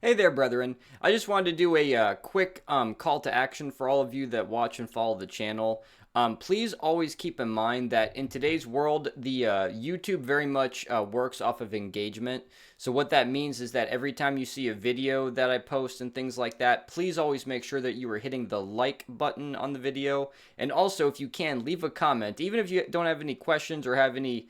Hey there, brethren. I just wanted to do a quick call to action for all of you that watch and follow the channel. Please always keep in mind that in today's world, the YouTube very much works off of engagement. So what that means is that every time you see a video that I post and things like that, please always make sure that you are hitting the like button on the video. And also, if you can, leave a comment. Even if you don't have any questions or have any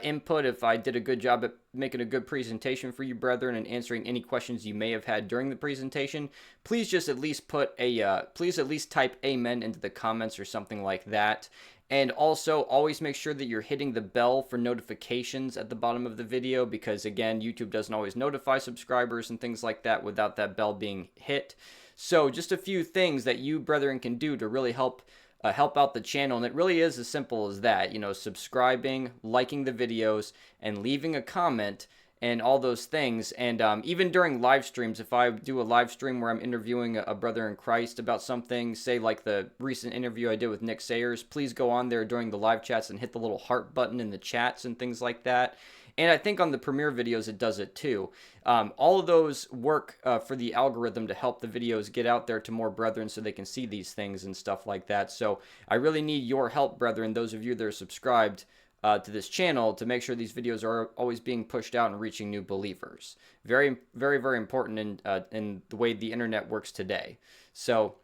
input, if I did a good job at making a good presentation for you, brethren, and answering any questions you may have had during the presentation, please just at least please at least type amen into the comments or something like that. And also, always make sure that you're hitting the bell for notifications at the bottom of the video, because again, YouTube doesn't always notify subscribers and things like that without that bell being hit. So just a few things that you, brethren, can do to really help out the channel, and it really is as simple as that. Subscribing, liking the videos, and leaving a comment, and all those things. And even during live streams, if I do a live stream where I'm interviewing a brother in Christ about something, say like the recent interview I did with Nick Sayers, please go on there during the live chats and hit the little heart button in the chats and things like that. And I think on the premiere videos it does it too. All of those work for the algorithm to help the videos get out there to more brethren so they can see these things and stuff like that. So I really need your help, brethren, those of you that are subscribed to this channel, to make sure these videos are always being pushed out and reaching new believers. Very, very, very important in the way the internet works today. So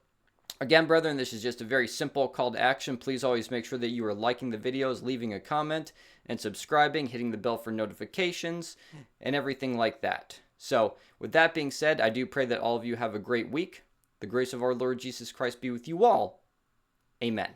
again, brethren, this is just a very simple call to action. Please always make sure that you are liking the videos, leaving a comment, and subscribing, hitting the bell for notifications, and everything like that. So, with that being said, I do pray that all of you have a great week. The grace of our Lord Jesus Christ be with you all. Amen.